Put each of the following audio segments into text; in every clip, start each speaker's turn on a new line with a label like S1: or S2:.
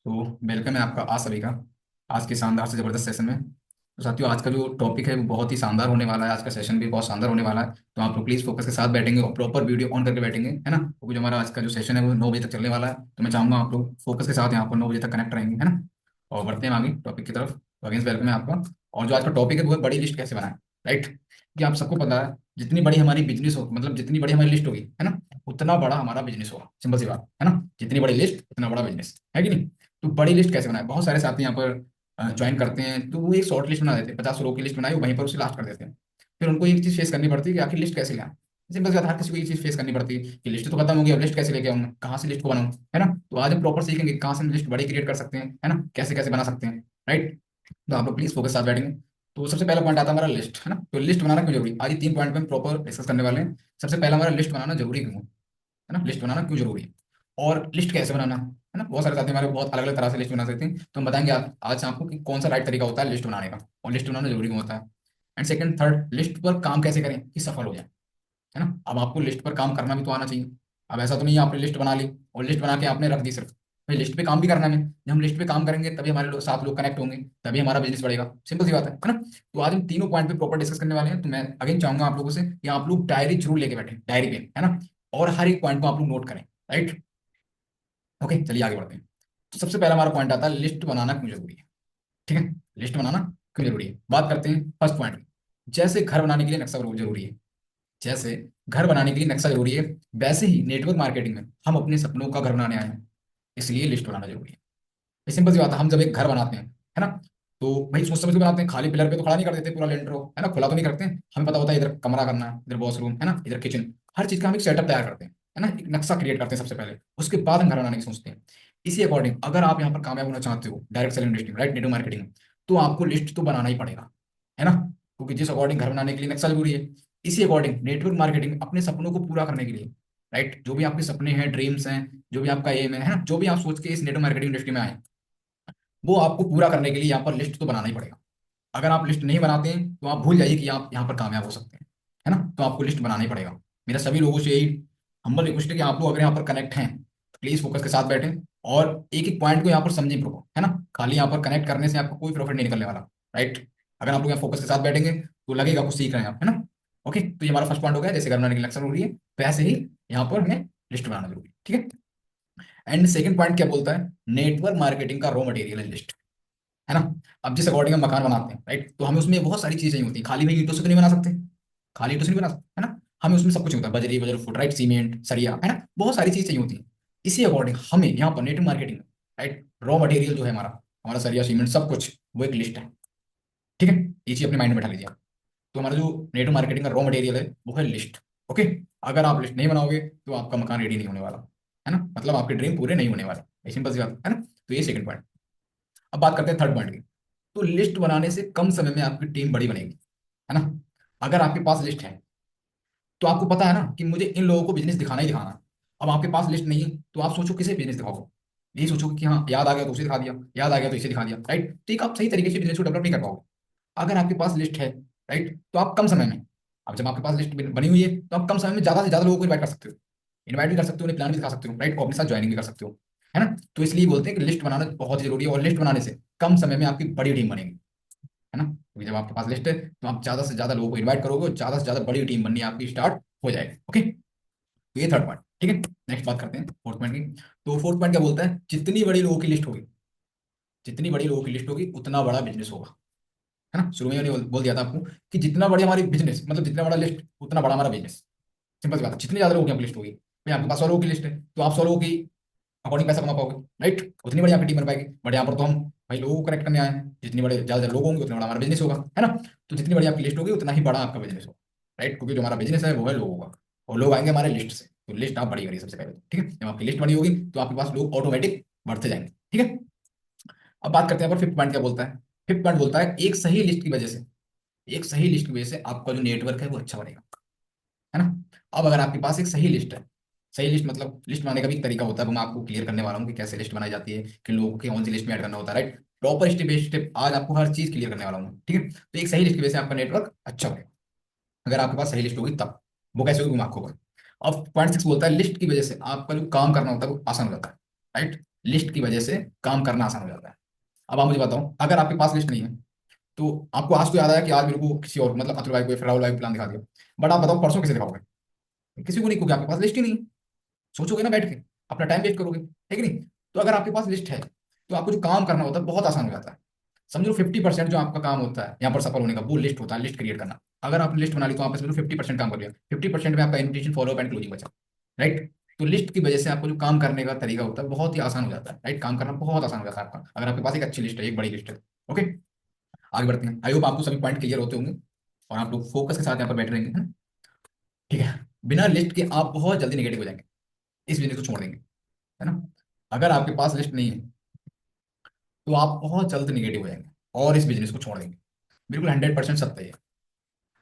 S1: तो वेलकम है आपका आज सभी का आज के शानदार से जबरदस्त सेशन में। तो साथियों, आज का जो टॉपिक है वो बहुत ही शानदार होने वाला है। आज का सेशन भी बहुत शानदार होने वाला है। तो आप लोग प्लीज फोकस के साथ बैठेंगे और प्रॉपर वीडियो ऑन करके बैठेंगे, है ना। क्योंकि जो हमारा आज का जो सेशन है वो 9 बजे तक चलने वाला है। तो मैं चाहूंगा आप लोग फोकस के साथ यहाँ पर 9 बजे तक कनेक्ट रहेंगे, है ना। और बढ़ते हैं आगे टॉपिक की तरफ। तो अगेंस्ट वेलकम है आपका। और जो आज का टॉपिक है वो है बड़ी लिस्ट कैसे बनाए, राइट। कि आप सबको पता है जितनी बड़ी हमारी बिजनेस हो, मतलब जितनी बड़ी हमारी लिस्ट होगी, है ना, उतना बड़ा हमारा बिजनेस होगा। सिंपल सी बात है ना। जितनी बड़ी लिस्ट उतना बड़ा बिजनेस है कि नहीं। तो बड़ी लिस्ट कैसे बनाए, बहुत सारे साथी यहाँ पर ज्वाइन करते हैं तो वो एक शॉर्ट लिस्ट बना देते हैं, 50 रो की लिस्ट बनाई, वहीं पर उसे लास्ट कर देते हैं। फिर उनको एक चीज फेस करनी पड़ती है कि आखिर लिस्ट कैसे लाएं। सिंपल सी बात, हर किसी को ये चीज फेस करनी पड़ती है कि लिस्ट तो खत्म होगी, अब लिस्ट कैसे लेके आऊँ, कहाँ से लिस्ट को बनाऊँ, है ना। तो आज हम प्रॉपर सीखेंगे कहाँ से हम लिस्ट बड़ी क्रिएट कर सकते हैं, है ना, कैसे कैसे बना सकते हैं, राइट। तो आप लोग प्लीज फोकस साथ बैठेंगे। तो सबसे पहला पॉइंट आता है हमारा लिस्ट, है ना। तो लिस्ट बनाना क्यों जरूरी, आज ये 3 पॉइंट पे हम प्रॉपर डिस्कस करने वाले हैं। सबसे पहला हमारा लिस्ट बनाना जरूरी क्यों है ना, लिस्ट बनाना क्यों जरूरी है और लिस्ट कैसे बनाना है ना। बहुत सारे साथी हमारे बहुत अलग अलग तरह से लिस्ट बना सकते हैं, तो हम बताएंगे आज आपको कि कौन सा राइट तरीका होता है लिस्ट बनाने का और लिस्ट बनाना जरूरी क्यों होता है। एंड सेकंड थर्ड, लिस्ट पर काम कैसे करें कि सफल हो जाए, है ना। अब आपको लिस्ट पर काम करना भी तो आना चाहिए। अब ऐसा तो नहीं है आपने लिस्ट बना ली और लिस्ट बना के आपने रख दी सिर्फ, भाई लिस्ट पे काम भी करना है हमें। जब हम लिस्ट पे काम करेंगे तभी हमारे साथ लोग कनेक्ट होंगे, तभी हमारा बिजनेस बढ़ेगा। सिंपल सी बात है ना। तो आज हम तीनों पॉइंट पे प्रॉपर डिस्कस करने वाले हैं। तो मैं अगेन चाहूंगा आप लोगों से कि आप लोग डायरी जरूर लेके बैठे, डायरी पे, है ना। और हर एक पॉइंट को आप लोग नोट करें, राइट। ओके, चलिए आगे बढ़ते हैं। तो सबसे पहला हमारा पॉइंट आता है लिस्ट बनाना क्यों जरूरी है। ठीक है, लिस्ट बनाना क्यों जरूरी है, बात करते हैं फर्स्ट पॉइंट की। जैसे घर बनाने के लिए नक्शा जरूरी है, जैसे घर बनाने के लिए नक्शा जरूरी है, वैसे ही नेटवर्क मार्केटिंग में हम अपने सपनों का घर बनाने आए हैं, इसलिए लिस्ट बनाना जरूरी है। ये सिंपल सी बात है, हम जब एक घर बनाते हैं, है ना, तो भाई सोच समझ के बनाते हैं। खाली पिलर पे तो खड़ा नहीं कर देते पूरा लेंटर हो, है ना, खुला तो नहीं करते हैं। हमें पता होता है इधर कमरा करना है, इधर वॉशरूम, है ना, इधर किचन, हर चीज का हम एक सेटअप तैयार करते हैं, है ना, एक नक्शा क्रिएट करते हैं सबसे पहले। उसके बाद हम घर बनाने की सोचते हैं। इसी अकॉर्डिंग अगर आप यहाँ पर कामयाब होना चाहते हो direct selling industry, right, network marketing में, तो आपको लिस्ट तो बनाना ही पड़ेगा, है ना। क्योंकि जिस अकॉर्डिंग घर बनाने के लिए नक्शा जरूरी है, इसी अकॉर्डिंग नेटवर्क मार्केटिंग अपने सपनों को पूरा करने के लिए, राइट, जो भी आपके सपने हैं, ड्रीम्स हैं, जो भी आपका एम है ना, जो भी आप सोच के इस नेटवर्क मार्केटिंग इंडस्ट्री में आए, वो आपको पूरा करने के लिए यहाँ पर लिस्ट तो बनाना ही पड़ेगा। अगर आप लिस्ट नहीं बनाते हैं तो आप भूल जाइए कि आप यहाँ पर कामयाब हो सकते हैं, है ना। तो आपको लिस्ट बनाना ही पड़ेगा। मेरा सभी लोगों से यही हम्बल रिक्वेस्ट है कि आप लोग अगर यहाँ पर कनेक्ट हैं तो प्लीज फोकस के साथ बैठें और एक एक पॉइंट को यहाँ पर समझें प्रॉपर, है ना। खाली यहाँ पर कनेक्ट करने से आपको कोई प्रॉफिट नहीं निकलने वाला, राइट। अगर आप लोग यहाँ फोकस के साथ बैठेंगे तो लगेगा कुछ सीख रहे हैं आप, है ना। ओके, तो ये हमारा फर्स्ट पॉइंट हो गया, जैसे घर बनाने की लक्ष्य जरूरी है वैसे ही यहाँ पर हमें लिस्ट बनाना जरूरी है, ठीक है। एंड सेकंड पॉइंट क्या बोलता है, नेटवर्क मार्केटिंग का रॉ मटेरियल है लिस्ट, है ना। अब जिस अकॉर्डिंग हम मकान बनाते हैं, राइट, तो हमें उसमें बहुत सारी चीजें चाहिए होती है। खाली में ईंटों से तो नहीं बना सकते, खाली ईंटों से नहीं बना सकते, है ना। हमें उसमें सब कुछ होता है, बजरी बजर फुट, राइट, सीमेंट सरिया, है ना, बहुत सारी चीज चाहिए होती है। इसी अकॉर्डिंग हमें यहाँ पर नेटवर्क मार्केटिंग में, राइट, रॉ मटेरियल जो है हमारा, हमारा सरिया सीमेंट सब कुछ, वो एक लिस्ट है, ठीक है। ये चीज अपने माइंड में बैठा लीजिए आप। तो हमारा जो नेटवर्क मार्केटिंग का रॉ मटेरियल है वो है लिस्ट। ओके, अगर आप लिस्ट नहीं बनाओगे तो आपका मकान रेडी नहीं होने वाला, है ना, मतलब आपके ड्रीम पूरे नहीं होने वाले, सिंपल सी बात है ना। तो ये सेकंड पॉइंट। अब बात करते हैं थर्ड पॉइंट की। तो लिस्ट बनाने से कम समय में आपकी टीम बड़ी बनेगी, है ना। अगर आपके पास लिस्ट है तो आपको पता है ना कि मुझे इन लोगों को बिजनेस दिखाना ही दिखाना है। अब आपके पास लिस्ट नहीं है तो आप सोचो किसे बिजनेस दिखाओगे। यही सोचोगे कि हाँ याद आ गया तो उसे दिखा दिया, याद आ गया तो इसे दिखा दिया, राइट। तो एक आप सही तरीके से बिजनेस को डेवलप नहीं कर पाओगे। अगर आपके पास लिस्ट है, राइट, तो आप कम समय में, अब जब आपके पास लिस्ट बनी हुई है तो आप कम समय में ज्यादा से ज्यादा लोगों को इन्वाइट कर सकते हो, इन्वाइट भी कर सकते हो, उन्हें प्लान भी दिखा सकते हो, राइट, और अपने साथ ज्वाइनिंग भी कर सकते हो, है ना। तो इसलिए बोलते हैं कि लिस्ट बनाना बहुत जरूरी है और लिस्ट बनाने से कम समय में आपकी बड़ी टीम बनेगी, है ना। क्योंकि जब आपके पास लिस्ट है तो आप ज्यादा से ज्यादा लोगों को इन्वाइट करोगे और ज्यादा से ज्यादा बड़ी टीम बननी आपकी स्टार्ट हो जाएगी। ओके, तो ये थर्ड पॉइंट, ठीक है। नेक्स्ट बात करते हैं फोर्थ पॉइंट की। तो फोर्थ पॉइंट क्या बोलता है, जितनी बड़ी लोगों की लिस्ट होगी, जितनी बड़ी लोगों की लिस्ट होगी उतना बड़ा बिजनेस होगा, है ना। शुरू में मैंने बोल दिया था आपको कि जितना बड़ी हमारी बिजनेस, मतलब जितना बड़ा लिस्ट उतना बड़ा हमारा बिजनेस। सिंपल सी बात है, जितनी ज्यादा लोगों की आपकी लिस्ट होगी, भाई आपके पास 100 लोगों की लिस्ट है तो आप 100 लोगों की अकॉर्डिंग पैसा कमा पाओगे, राइट। उतनी बड़ी आपकी टीम बन पाएगी। बट यहाँ पर तो हम भाई लोगों को कनेक्ट करने आए हैं, जितनी बड़े ज्यादा लोग होंगे उतना बड़ा हमारा बिजनेस होगा, है ना। तो जितनी बड़ी आपकी लिस्ट होगी उतना ही बड़ा आपका बिजनेस होगा, राइट। क्योंकि जो हमारा बिजनेस है वो है लोगों का, और लोग आएंगे हमारे लिस्ट से, तो लिस्ट आप बड़ी करिए सबसे पहले, ठीक है। जब आपकी लिस्ट बड़ी होगी तो आपके पास लोग ऑटोमेटिक बढ़ते जाएंगे, ठीक है। अब बात करते हैं पर फिफ्थ पॉइंट क्या बोलता है। फिफ्थ पॉइंट बोलता है एक सही लिस्ट की वजह से, एक सही लिस्ट की वजह से आपका जो नेटवर्क है वो अच्छा बनेगा, है ना। अब अगर आपके पास एक सही लिस्ट है, सही लिस्ट मतलब लिस्ट बनाने का भी एक तरीका होता है, वो मैं आपको क्लियर करने वाला हूँ कि कैसे लिस्ट बनाई जाती है, किन लोगों के कौन सी लिस्ट में ऐड करना होता है, right. Proper step by step आज आपको हर चीज क्लियर करने वाला हूँ, ठीक है। तो एक सही लिस्ट की वजह से आपका नेटवर्क अच्छा बनेगा, अगर आपके पास सही लिस्ट होगी तब। वो कैसे होगी मैं आपको बताऊं। अब पॉइंट 6 बोलता है लिस्ट की वजह से आपका जो काम करना होता है वो आसान हो जाता है, राइट। लिस्ट की वजह से काम करना आसान हो जाता है। अब आप मुझे बताओ, अगर आपके पास लिस्ट नहीं है तो आपको आज तो याद आया कि आज मेरे को किसी और मतलब अतुल भाई को या फिर राहुल भाई को प्लान दिखा दिया, बट आप बताओ परसों किसे दिखाओगे? किसी को नहीं, क्योंकि आपके पास लिस्ट ही नहीं है। सोचोगे ना बैठ के, अपना टाइम वेस्ट करोगे, है कि नहीं? तो अगर आपके पास लिस्ट है तो आपको जो काम करना होता है बहुत आसान हो जाता है। समझो 50% जो आपका काम होता है यहाँ पर सफल होने का, वो लिस्ट होता है, लिस्ट क्रिएट करना। अगर आप लिस्ट बना ली तो आप समझो 50% काम कर लिया, 50% में आपका इन्विटेशन, फॉलोअप एंड क्लोजिंग बचा। राइट? तो लिस्ट की वजह से आपको जो काम करने का तरीका होता है बहुत ही आसान हो जाता है। राइट? काम करना बहुत आसान हो जाता है आपका, अगर आपके पास एक अच्छी लिस्ट है, एक बड़ी लिस्ट है। ओके, आगे बढ़ते हैं। आई होप आपको सभी पॉइंट क्लियर होते होंगे और आप लोग फोकस के साथ यहाँ पर बैठे रहेंगे, है ना? ठीक है। बिना लिस्ट के आप बहुत जल्दी नेगेटिव हो जाएंगे, इस बिजनेस को छोड़ देंगे, है ना? अगर आपके पास लिस्ट नहीं है तो आप बहुत जल्द निगेटिव हो जाएंगे और इस बिजनेस को छोड़ देंगे। बिल्कुल 100% सत्य है।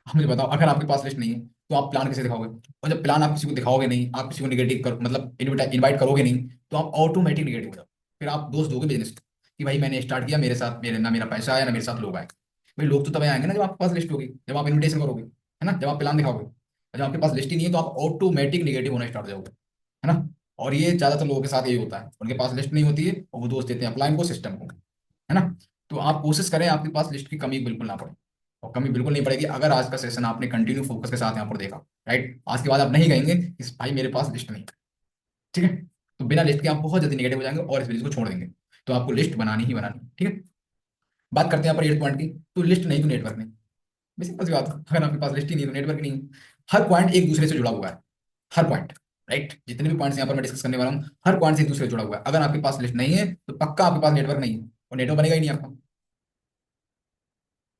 S1: आप मुझे बताओ, अगर आपके पास लिस्ट नहीं है तो आप प्लान कैसे दिखाओगे? और जब प्लान आप किसी को दिखाओगे नहीं, आप किसी को निगेटिव कर मतलब इनवाइट करोगे नहीं, तो आप ऑटोमेटिक निगेटिव हो जाओ। फिर आप दोष दोगे बिजनेस को कि भाई मैंने स्टार्ट किया, मेरे साथ मेरे ना मेरा पैसा आया ना मेरे साथ लोग आए। भाई लोग तो तब आएंगे ना जब आपके पास लिस्ट होगी, जब आप इन्विटेशन करोगे, है ना, जब आप प्लान दिखाओगे। और जब आपके पास लिस्ट ही नहीं है तो आप ऑटोमेटिक निगेटिव होना स्टार्ट हो जाओगे, है ना? और ये ज्यादातर लोगों के साथ यही होता है, उनके पास लिस्ट नहीं होती है और वो दोष देते हैं अपलाइन को, सिस्टम को, है ना? तो आप कोशिश करें आपके पास लिस्ट की कमी बिल्कुल ना पड़े, और कमी बिल्कुल नहीं पड़ेगी अगर आज का सेशन आपने कंटिन्यू फोकस के साथ यहाँ पर देखा। राइट? आज के बाद आप नहीं कहेंगे कि भाई मेरे पास लिस्ट नहीं है। ठीक है? तो बिना लिस्ट के आप बहुत जल्दी नेगेटिव हो जाएंगे और इस बिजनेस को छोड़ देंगे। तो आपको लिस्ट बनानी ही बनानी है, ठीक है? बात करते हैं यहाँ पर 8 पॉइंट की। तो लिस्ट नहीं तो नेटवर्क नहीं। बेसिक सी बात है, अगर आपके पास लिस्ट ही नहीं तो नेटवर्क नहीं है। हर पॉइंट एक दूसरे से जुड़ा हुआ है, हर पॉइंट। राइट? जितने भी पॉइंट्स यहाँ पर मैं डिस्कस करने वाला हूँ, हर पॉइंट से एक दूसरे से जुड़ा हुआ है। अगर आपके पास लिस्ट नहीं है तो पक्का आपके पास नेटवर्क नहीं है, और नेटवर्क बनेगा ही नहीं आपका।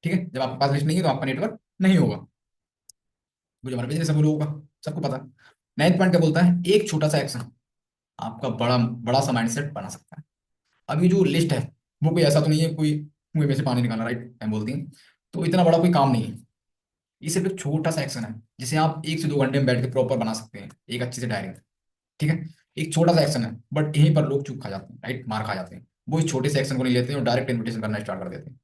S1: ठीक है? जब आपके पास लिस्ट नहीं है तो आपका नेटवर्क नहीं होगा। मुझे हमारा बिजनेस सब लोगों का सबको पता है। 9 पॉइंट क्या बोलता है? एक छोटा सा एक्शन आपका बड़ा बड़ा सा माइंडसेट बना सकता है। अब ये जो लिस्ट है वो कोई ऐसा तो नहीं है कोई कुएं में से पानी निकालना, राइट, हम बोलती हैं। तो इतना बड़ा कोई काम नहीं है, ये सिर्फ एक छोटा सा एक्शन है जिसे आप 1 से 2 घंटे में बैठ के प्रॉपर बना सकते हैं, एक अच्छी से डायरी। ठीक है? एक छोटा सा एक्शन है, बट यहीं पर लोग चूक खा जाते हैं, राइट, मार खा जाते हैं। वो इस छोटे से एक्शन को नहीं लेते हैं और डायरेक्ट इन्विटेशन करना स्टार्ट कर देते हैं,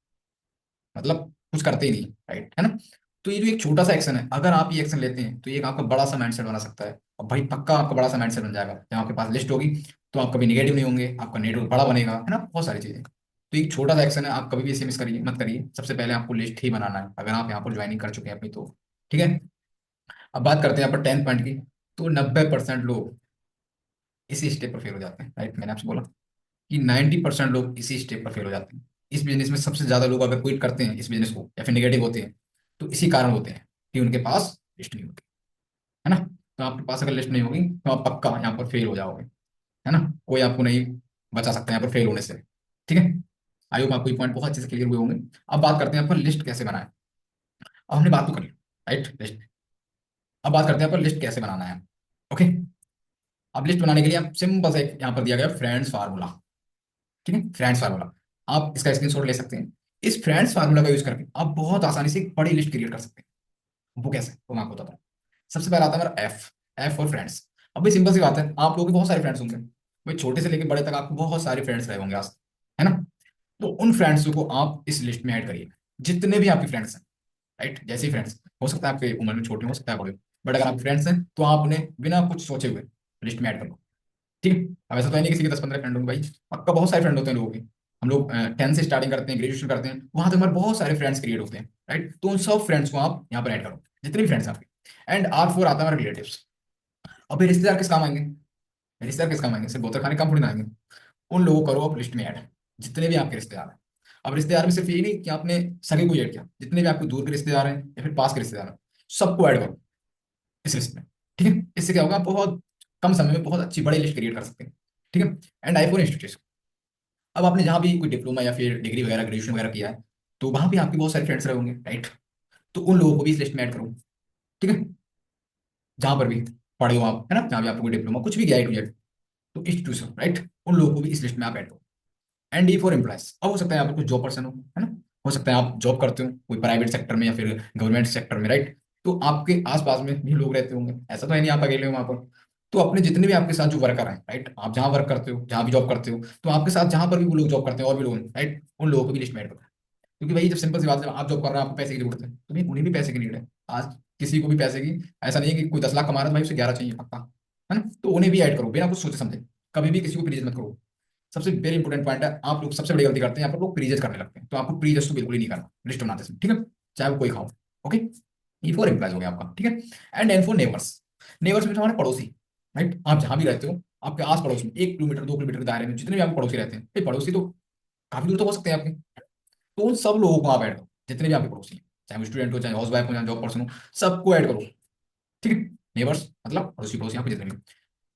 S1: मतलब कुछ करते ही नहीं। राइट? है ना? तो ये जो एक छोटा सा एक्शन है, अगर आप ये एक्शन लेते हैं तो ये एक आपका बड़ा सा माइंडसेट बना सकता है। और भाई पक्का आपका बड़ा सा माइंडसेट बन जाएगा जब आपके पास लिस्ट होगी, तो आप कभी निगेटिव नहीं होंगे, आपका नेटवर्क बड़ा बनेगा, है ना, बहुत सारी चीजें। तो एक छोटा सा एक्शन है, आप कभी भी इसे मिस करिए मत करिए। सबसे पहले आपको लिस्ट ही बनाना है, अगर आप यहाँ पर ज्वाइनिंग कर चुके हैं अपनी तो। ठीक है? अब बात करते हैं यहाँ पर 10 पॉइंट की। तो 90% लोग इसी स्टेप पर फेल हो जाते हैं। राइट? मैंने आपसे बोला कि 90% लोग इसी स्टेप पर फेल हो जाते हैं। इस बिजनेस में सबसे ज्यादा लोग अगर क्विट करते हैं इस बिजनेस को या फिर निगेटिव होते हैं, तो इसी कारण होते हैं कि उनके पास लिस्ट नहीं होती, है ना? तो आपके पास अगर लिस्ट नहीं होगी तो आप पक्का यहाँ पर फेल हो जाओगे, है ना? कोई आपको नहीं बचा सकता यहाँ पर फेल होने से। ठीक है? आई होप आपको ये पॉइंट बहुत अच्छे से क्लियर हुए होंगे। अब बात करते हैं यहाँ पर लिस्ट कैसे बनाए। अब हमने बात तो कर ली, राइट, लिस्ट। अब बात करते हैं यहाँ पर लिस्ट कैसे बनाना है। ओके, अब लिस्ट बनाने के लिए आप सिंपल से यहाँ पर दिया गया फ्रेंड्स फार्मूला। ठीक है? फ्रेंड्स फार्मूला, आप इसका स्क्रीनशॉट ले सकते हैं। इस फ्रेंड्स फार्मूला का यूज करके आप बहुत आसानी से एक बड़ी लिस्ट क्रिएट कर सकते हैं। वो कैसे, वो मैं आपको बताता हूँ। सबसे पहले आता है हमारा एफ, एफ और फ्रेंड्स। अब भाई सिंपल सी बात है, आप लोगों के बहुत सारे फ्रेंड्स होंगे, भाई छोटे से लेकर बड़े तक आपको बहुत सारे फ्रेंड्स रहे होंगे आज, है ना? तो उन फ्रेंड्स को आप इस लिस्ट में ऐड करिए, जितने भी आपके फ्रेंड्स हैं। राइट? जैसे ही फ्रेंड्स हो सकता है आपके उम्र में छोटे हो सकता है बड़े, बट अगर आपके फ्रेंड्स हैं तो आप उन्हें बिना कुछ सोचे हुए लिस्ट में ऐड कर लो। ठीक है? अब ऐसा तो है नहीं किसी के 10-15 फ्रेंड होंगे भाई, पक्का बहुत सारे फ्रेंड होते हैं लोगों के। हम लोग 10 से स्टार्टिंग करते हैं, ग्रेजुएशन करते हैं, वहां तक हमारे बहुत सारे फ्रेंड्स क्रिएट होते हैं। राइट? तो उन सब फ्रेंड्स को आप यहाँ पर ऐड करो, जितने भी फ्रेंड्स हैं आपके। एंड R4 आता है हमारे रिलेटिव्स। अब भाई रिश्तेदार किस काम आएंगे? रिश्तेदार किस काम आएंगे? सिर्फ बोतल खाने काम थोड़ी ना आएंगे। उन लोगों को करो आप लिस्ट में ऐड, जितने भी आपके रिश्तेदार हैं। अब रिश्तेदार में सिर्फ ये नहीं कि आपने सगे को ऐड किया, जितने भी आपके दूर के रिश्तेदार हैं या फिर पास के रिश्तेदार हैं, सबको ऐड करो इस लिस्ट में। ठीक है? इससे क्या होगा, आप बहुत कम समय में बहुत अच्छी बड़ी लिस्ट क्रिएट कर सकते हैं। ठीक है? एंड आईफोन इंस्टीट्यूट, अब आपने जहाँ भी कोई डिप्लोमा या फिर डिग्री वगैरह ग्रेजुएशन वगैरह किया है, तो वहां भी आपके बहुत सारे फ्रेंड्स रहे होंगे, राइट? तो उन लोगों को भी इस लिस्ट में ऐड करो। ठीक है? जहां पर भी पढ़े हो आप, है ना, जहाँ भी आपको कोई डिप्लोमा कुछ भी गया है तो इंस्टीट्यूशन, राइट, उन लोगों को भी इस लिस्ट में आप ऐड करो। एंड डी फॉर एम्प्लॉयज, अब हो सकता है आप कुछ जॉब पर्सन हो, है ना, हो सकता है आप जॉब करते हो कोई प्राइवेट सेक्टर में या फिर गवर्नमेंट सेक्टर में, राइट? तो आपके आसपास में भी लोग रहते होंगे, ऐसा तो है नहीं आप अकेले हो वहां पर। तो अपने जितने भी आपके साथ जो वर्कर हैं, राइट, आप जहाँ वर्क करते हो, जहाँ भी जॉब करते हो, तो आपके साथ जहाँ पर भी वो लोग जॉब करते हैं और भी लोग, राइट, उन लोगों को भी लिस्ट में ऐड करो। क्योंकि भाई जब सिंपल सी बात है, जब आप जॉब कर रहे हो आपको पैसे की जरूरत है, तो भाई उन्हें भी पैसे की नीड है आज, किसी को भी पैसे की। ऐसा नहीं है कि कोई 10 लाख कमा रहा है तो भाई उसे 11 चाहिए पक्का, है ना? तो उन्हें भी ऐड करो बिना कुछ सोचे समझे, कभी भी किसी को प्लीज मत करो। सबसे वेरी इंपॉर्टेंट पॉइंट है, आप लोग सबसे बड़ी गलती करते हैं यहाँ पर, लोग प्रीजज करने लगते हैं। तो आपको प्रीजज तो बिल्कुल ही नहीं करना लिस्ट बनाते समय, ठीक है, चाहे वो कोई खाओ। ओके, ये फोर एम्प्लॉयज हो गया आपका, ठीक है। And N for neighbours. Neighbours में हमारे पड़ोसी, राइट, आप जहां भी रहते हो, आपके आस पड़ोस में 1 किलोमीटर 2 किलोमीटर के दायरे में जितने भी आपके पड़ोसी रहते हैं, ये पड़ोसी तो काफी दूर तो हो सकते हैं आपके, तो उन सब लोगों को आप ऐड करो, जितने भी आपके पड़ोसी हैं, चाहे वो स्टूडेंट हो, चाहे हाउस वाइफ हो, चाहे जॉब पर्सन हो, सबको ऐड करो, ठीक है। नेबर्स मतलब पड़ोसी पड़ोसी यहाँ पे जितने भी।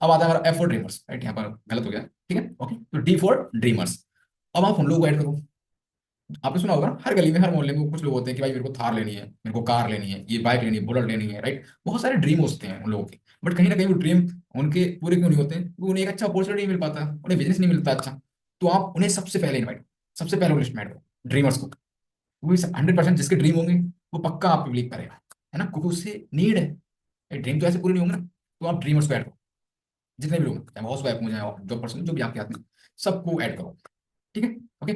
S1: अब आता है हमारा एफ फॉर ड्रीमर्स, राइट, यहाँ पर गलत हो गया, ठीक है, ओके। तो डी फॉर ड्रीमर्स। अब आप उन लोगों को ऐड करो। आपने सुना होगा ना, हर गली में हर मोहल्ले में कुछ लोग होते हैं कि भाई मेरे को थार लेनी है, मेरे को कार लेनी है, ये बाइक लेनी है, बुलेट लेनी है, राइट। बहुत सारे ड्रीम होते हैं उन लोगों के, बट कहीं ना कहीं वो ड्रीम उनके पूरे क्यों नहीं होते हैं, क्योंकि उन्हें एक अच्छा अपॉर्चुनिटी नहीं मिल पाता, उन्हें बिजनेस नहीं मिलता अच्छा। तो आप उन्हें सबसे पहले इन्वाइट, सबसे पहले लिस्ट में ऐड करो ड्रीमर्स को। वो 100% जिसके ड्रीम होंगे वो पक्का आप पे बिलीव करेगा, है ना, क्योंकि उससे नीड है, ड्रीम तो ऐसे पूरे नहीं होंगे ना। तो आप ड्रीमर्स को ऐड करो, जितने भी लोग हैं, चाहे हाउस वाइफ हो, चाहे जॉब पर्सन, जो भी आपके हाथ में, सबको ऐड करो, ठीक है, ओके।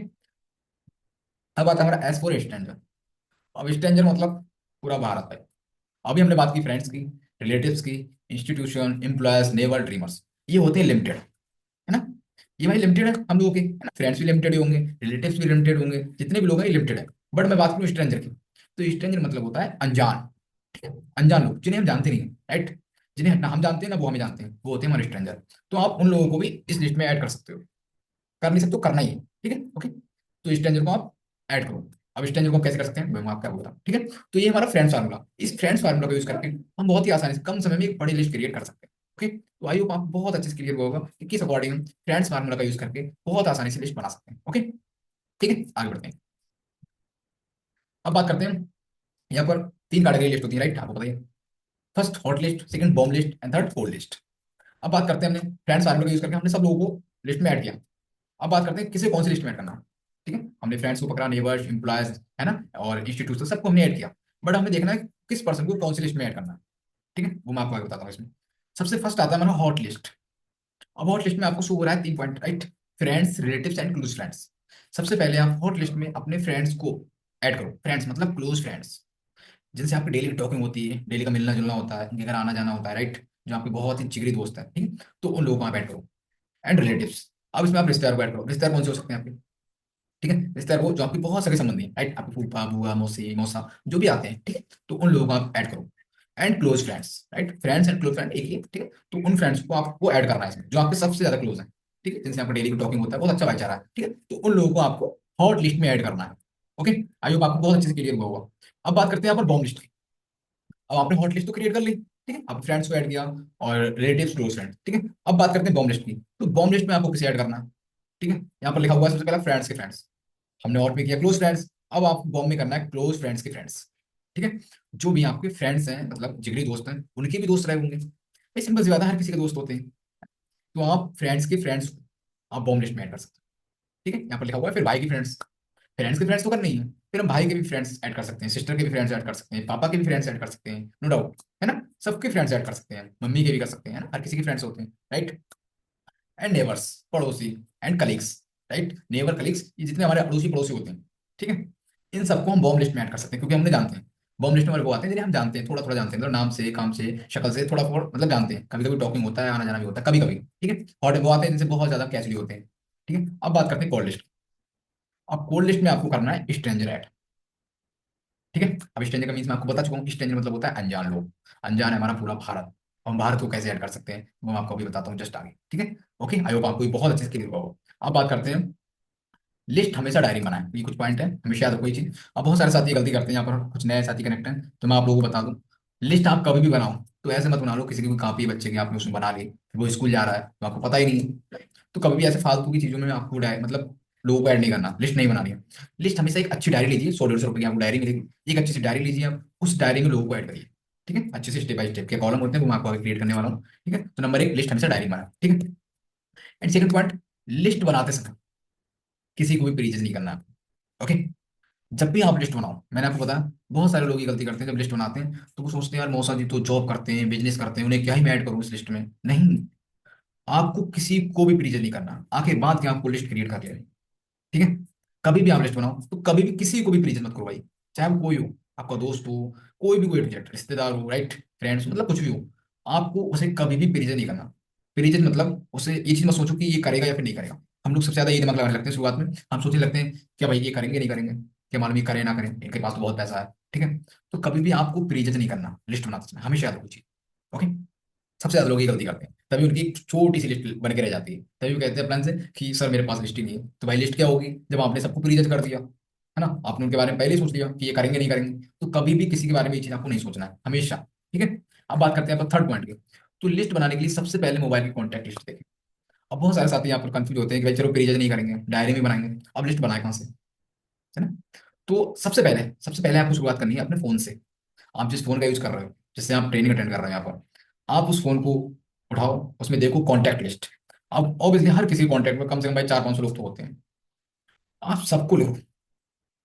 S1: अब आता है हमारा एस फोर स्ट्रेंजर। अब स्ट्रेंजर मतलब पूरा भारत है। अभी हमने बात की फ्रेंड्स की, रिलेटिव्स की, इंस्टीट्यूशन, एम्प्लॉयज, नेबर, ड्रीमर्स, ये होते हैं लिमिटेड, है ना। ये भाई लिमिटेड है हम लोगों के, है ना, फ्रेंड्स भी लिमिटेड ही होंगे, रिलेटिव्स भी लिमिटेड होंगे, जितने भी लोग हैं ये लिमिटेड है। बट मैं बात करूँ स्ट्रेंजर की, तो स्ट्रेंजर मतलब होता है अनजान, ठीक है, अनजान लोग जिन्हें हम जानते नहीं, राइट, जिन्हें ना हम जानते हैं ना वो हमें जानते हैं, वो होते हैं हमारे स्ट्रेंजर। तो आप उन लोगों को भी इस लिस्ट में ऐड कर सकते हो, कर नहीं सकते तो करना ही है, ठीक है, ओके। तो स्ट्रेंजर को आप ऐड करो। अब स्ट्रेंजर को हम कैसे कर सकते हैं मैं आपको बोलता हूँ, ठीक है। तो ये हमारा फ्रेंड्स फार्मूला, इस फ्रेंड्स फार्मूला को यूज करके हम बहुत ही आसानी से कम समय में एक बड़ी लिस्ट क्रिएट कर सकते हैं, ओके। तो आई होप आप बहुत अच्छे से क्लियर होगा कि किस अकॉर्डिंग हम फ्रेंड्स फार्मूला का यूज करके बहुत आसानी से लिस्ट बना सकते हैं, ओके, ठीक है। आगे बढ़ते हैं। अब बात करते हैं, यहाँ पर 3 कैटेगरी लिस्ट होती है, राइट, आपको बताइए। First hot list, second bomb list and third cold list. अब बात करते हैं, हमने फ्रेंड्स फार्मूला का यूज करके हमने सब लोगों को लिस्ट में ऐड किया। अब बात करते हैं किसे कौन सी लिस्ट में ऐड करना है, ठीक है। हमने फ्रेंड्स को पकड़ा, नेबर्स, एम्प्लॉयज, है ना, और इंस्टीट्यूट सबको हमने ऐड किया। बट हमें देखना है किस पर्सन को कौन सी लिस्ट में ऐड करना है, ठीक है, वो मैं आपको आगे बताता हूँ इसमें। सबसे फर्स्ट आता है हमारा हॉट लिस्ट। अब हॉट लिस्ट में आपको शो हो रहा है 3 point, right, friends, relatives and close friends. सबसे पहले आप हॉट लिस्ट में अपने फ्रेंड्स को ऐड करो। फ्रेंड्स मतलब क्लोज फ्रेंड्स, जिनसे आपकी डेली टॉकिंग होती है, डेली का मिलना जुलना होता है, उनके घर आना जाना होता है, राइट, जो आपके बहुत ही जिगरी दोस्त है, ठीक है, तो उन लोगों को आप ऐड करो। एंड रिलेटिव्स, अब इसमें आप रिश्तेदार को ऐड करो। रिश्तेदार कौन से हो सकते हैं आपके, ठीक है, रिश्तेदार वो जो आपके बहुत सगे संबंधी हैं, राइट, आपके फूफा बुआ मौसी मौसा जो भी आते हैं, ठीक है, तो उन लोगों को आप ऐड करो। And close friends, right, friends and close friend एक ही है, ठीक है, तो उन फ्रेंड्स को आपको ऐड करना है इसमें जो आपके सबसे ज्यादा क्लोज है, ठीक है, जिनसे आपका डेली टॉकिंग होता है, बहुत अच्छा भाईचारा है, ठीक है, तो उन लोगों को आपको हॉट लिस्ट में ऐड करना है, ओके। आई होप आपको बहुत अच्छे से क्लियर हुआ होगा। अब बात करते हैं यहाँ पर बॉम्ब लिस्ट की। अब आपने हॉट लिस्ट तो क्रिएट कर ली, ठीक है, आप फ्रेंड्स को ऐड किया और रिलेटिव्स क्लोज फ्रेंड, ठीक है। अब बात करते हैं बॉम्ब लिस्ट की। तो बॉम्ब लिस्ट में आपको किसे ऐड करना है, ठीक है, यहाँ पर लिखा हुआ है सबसे पहला फ्रेंड्स के फ्रेंड्स, हमने और भी किया क्लोज फ्रेंड्स। अब आपको बॉम्ब में करना है क्लोज फ्रेंड्स के फ्रेंड्स, ठीक है, जो भी आपके फ्रेंड्स हैं, मतलब जिगरी दोस्त हैं, उनके भी दोस्त रहे होंगे, ये सिंपल सी बात है, हर किसी के दोस्त होते हैं। तो आप फ्रेंड्स के फ्रेंड्स आप बॉम्ब लिस्ट में ऐड कर सकते हैं, ठीक है, यहाँ पर लिखा हुआ है फिर भाई की फ्रेंड्स। फ्रेंड्स के फ्रेंड्स तो करनी है, फिर हम भाई के भी फ्रेंड्स ऐड कर सकते हैं, सिस्टर के भी फ्रेंड्स ऐड कर सकते हैं, पापा के भी फ्रेंड्स ऐड कर सकते हैं, नो डाउट, है ना, सबके फ्रेंड्स ऐड कर सकते हैं, मम्मी के भी कर सकते हैं, है ना, हर किसी के फ्रेंड्स होते हैं, राइट। एंड नेबर्स, पड़ोसी, and colleagues, right, neighbour colleagues, ये जितने हमारे अड़ोसी पड़ोसी होते हैं, ठीक है, इन सबको हम बॉम्ब लिस्ट में ऐड कर सकते हैं, क्योंकि हमने जानते हैं बॉम्ब लिस्ट में हमारे वो आते हैं जिन्हें हम जानते हैं, थोड़ा थोड़ा जानते हैं, मतलब नाम से, काम से, शक्ल से थोड़ा थोड़ा मतलब जानते हैं, कभी कभी टॉकिंग होता है, आना जाना भी होता है कभी कभी, ठीक है, और वो आते हैं जिनसे बहुत ज्यादा कैजुअली होते हैं, ठीक है। अब बात करते हैं कोल्ड लिस्ट। अब कोल्ड लिस्ट में आपको करना है स्ट्रेंजर ऐड, ठीक है। अब स्ट्रेंजर का मीन्स मैं आपको बता चुका हूँ, स्ट्रेंजर मतलब होता है अनजान लोग। अनजान है हमारा पूरा भारत, हम भारत को कैसे ऐड कर सकते हैं वो मैं आपको अभी बताता हूँ जस्ट आगे, ठीक है, ओके। आई होप आपको ये बहुत अच्छे से क्लियर होगा। अब बात करते हैं लिस्ट, हमेशा डायरी बनाए, ये कुछ पॉइंट है हमेशा याद रखो ये चीज। अब बहुत सारे साथी ये गलती करते हैं, यहाँ पर कुछ नए साथी कनेक्ट हैं तो मैं आप लोगों को बता दूं, लिस्ट आप कभी भी बनाओ तो ऐसे मत बना लो किसी की भी कॉपी है बच्चे की, आपने उसमें बना ली, फिर वो स्कूल जा रहा है तो आपको पता ही नहीं है। तो कभी भी ऐसे फालतू की चीजों में आपको मतलब लोगों को ऐड नहीं करना, लिस्ट नहीं बनानी है। लिस्ट हमेशा एक अच्छी डायरी लीजिए, 100 150 रुपए की आपको डायरी मिलेगी, एक अच्छी सी डायरी लीजिए, आप उस डायरी में लोगों को ऐड करिए, ठीक है, अच्छे से स्टेप बाय स्टेप के कॉलम होते हैं वो मैं आपको क्रिएट करने वाला हूँ, ठीक है। तो नंबर 1, लिस्ट हमेशा डायरी बनाए, ठीक है। एंड सेकंड पॉइंट, लिस्ट बनाते समय किसी को भी प्रीजेस नहीं करना है, ओके। जब भी आप लिस्ट बनाओ, मैंने आपको बताया बहुत सारे लोग ये गलती करते हैं, जब लिस्ट बनाते हैं तो वो सोचते हैं यार मौसा जी तो जॉब करते हैं, बिजनेस करते हैं, उन्हें क्या ही मैं ऐड करूँ इस लिस्ट में, नहीं, आपको किसी को भी प्रीजन नहीं करना, आखिर बात क्या, आपको लिस्ट क्रिएट कर लेनी, ठीक है। कभी भी आप लिस्ट बनाओ तो कभी भी किसी को भी प्रीजन मत करो भाई, चाहे वो कोई हो, आपका दोस्त हो, कोई भी, कोई रिश्तेदार हो, राइट, फ्रेंड्स मतलब कुछ भी हो, आपको उसे कभी भी प्रीजन नहीं करना। प्रीजन मतलब उसे ये चीज मत सोचो कि ये करेगा या फिर नहीं करेगा, हम लोग सबसे ज्यादा ये दिमाग लगाने लगते हैं शुरुआत में, हम सोचने लगते हैं क्या भाई ये करेंगे नहीं करेंगे, क्या मालूम ये करें ना करें, इनके पास तो बहुत पैसा है। ठीक है। तो कभी भी आपको प्रीजज नहीं करना लिस्ट बनाते समय, हमेशा याद रखो चीज। ओके। सबसे ज्यादा लोग ये गलती करते हैं, तभी उनकी एक छोटी सी लिस्ट बन के रह जाती है, तभी वो कहते हैं प्लान से कि सर मेरे पास लिस्ट ही नहीं है। तो भाई लिस्ट क्या होगी जब आपने सबको प्रीजज कर दिया, है ना, आपने उनके बारे में पहले ही सोच लिया कि ये करेंगे नहीं करेंगे। तो कभी भी किसी के बारे में ये चीज आपको नहीं सोचना है हमेशा। ठीक है। अब बात करते हैं आप थर्ड पॉइंट की। तो लिस्ट बनाने के लिए सबसे पहले मोबाइल की कॉन्टैक्ट लिस्ट देखें। अब बहुत सारे साथी यहाँ पर कंफ्यूज होते हैं कि भाई चलो प्रीजज नहीं करेंगे, डायरी में बनाएंगे, अब लिस्ट बनाए कहाँ से, है ना। तो सबसे पहले आपको शुरुआत करनी है अपने फोन से। आप जिस फोन का यूज कर रहे हो, जिससे आप ट्रेनिंग अटेंड कर रहे हो यहाँ पर, आप उस फोन को उठाओ, उसमें देखो कॉन्टैक्ट लिस्ट। अब ऑब्वियसली हर किसी कॉन्टैक्ट में कम से कम भाई 400-500 लोग तो होते हैं, आप सबको लिखो।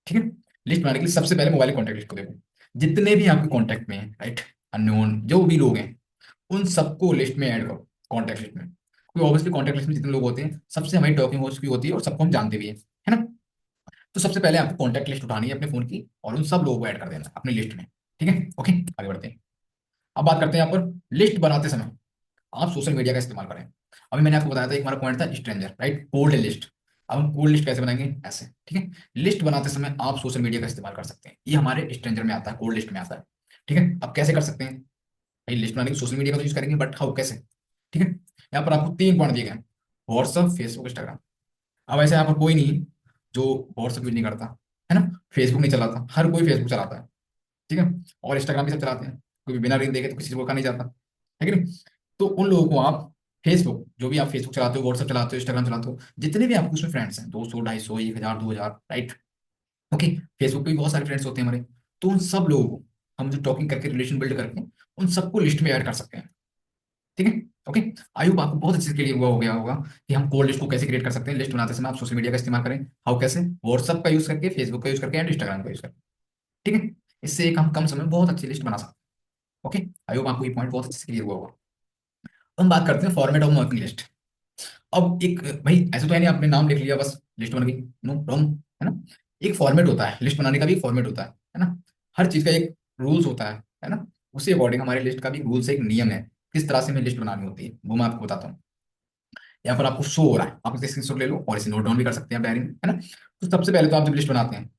S1: ठीक है। लिस्ट बनाने के लिए सबसे पहले मोबाइल कॉन्टैक्ट लिस्ट को देखो, जितने भी आपके कॉन्टैक्ट में हैं, राइट, अननोन जो भी लोग हैं, उन सबको लिस्ट में ऐड करो, कॉन्टैक्ट लिस्ट में। क्योंकि ऑब्वियसली कॉन्टैक्ट लिस्ट में जितने लोग होते हैं सबसे हमारी टॉकिंग हो चुकी होती है और सबको हम जानते भी हैं, है ना। तो सबसे पहले आपको कॉन्टैक्ट लिस्ट उठानी है अपने फोन की और उन सब लोगों को ऐड कर देना अपनी लिस्ट में। ठीक है। ओके। आगे बढ़ते हैं। अब बात करते हैं यहाँ पर लिस्ट बनाते समय आप सोशल मीडिया का इस्तेमाल करें। अभी मैंने आपको बताया था, एक हमारा पॉइंट था स्ट्रेंजर, राइट, कोल्ड लिस्ट। अब हम कोल्ड लिस्ट कैसे बनाएंगे, ऐसे। ठीक है। लिस्ट बनाते समय आप सोशल मीडिया का इस्तेमाल कर सकते हैं, ये हमारे स्ट्रेंजर में आता है, कोल्ड लिस्ट में आता है। ठीक है। अब कैसे कर सकते हैं भाई, लिस्ट बनाने के सोशल मीडिया का तो यूज करेंगे, बट हाउ, कैसे। ठीक है। यहाँ पर आपको 3 पॉइंट दिए गए हैं, व्हाट्सअप, फेसबुक, इंस्टाग्राम। अब ऐसे यहाँ पर कोई नहीं जो व्हाट्सअप यूज नहीं करता, है ना, फेसबुक नहीं चलाता, हर कोई फेसबुक चलाता है। ठीक है। और इंस्टाग्राम भी सब चलाते हैं, कोई बिना रील देखे तो किसी को का नहीं जाता, है कि नहीं। तो उन लोगों को आप फेसबुक, जो भी आप फेसबुक चलाते हो, व्हाट्सअप चलाते हो, इंस्टाग्राम चलाते हो, जितने भी आपके उसमें फ्रेंड्स हैं, 200, 250, 1000, 2000, राइट। ओके। फेसबुक पे भी बहुत सारे फ्रेंड्स होते हैं हमारे। तो उन सब लोगों को हम जो टॉकिंग करके रिलेशन बिल्ड करके उन सबको लिस्ट में ऐड कर सकते हैं। ठीक है। ओके। आई होप आपको बहुत अच्छे से क्लियर हुआ हो गया होगा कि हम कोल्ड लिस्ट को कैसे क्रिएट कर सकते हैं। लिस्ट बनाते समय आप सोशल मीडिया का इस्तेमाल करें, हाउ, कैसे, व्हाट्सअप का यूज करके, फेसबुक का यूज करके एंड इंस्टाग्राम का यूज करके। ठीक है। इससे एक हम कम समय में बहुत अच्छी लिस्ट बना सकते हैं। ओके। आई होप आपको ये पॉइंट बहुत अच्छे से क्लियर हुआ होगा। अब हम बात करते हैं फॉर्मेट ऑफ वर्किंग लिस्ट। अब एक भाई ऐसे तो है नहीं आपने नाम लिख लिया बस लिस्ट बन गई, नो रॉन्ग, है ना। एक फॉर्मेट होता है लिस्ट बनाने का भी, एक फॉर्मेट होता है ना। हर चीज का एक रूल्स होता है ना। उसी अकॉर्डिंग हमारे लिस्ट का भी रूल्स, एक नियम है किस तरह से हमें लिस्ट बनानी होती है, वो मैं आपको बताता हूँ। यहाँ पर आपको शो हो रहा है, आप इसे स्क्रीनशॉट ले लो और इसे नोट डाउन भी कर सकते हैं आप डायरी में, है ना। तो सबसे पहले तो आप जब लिस्ट बनाते हैं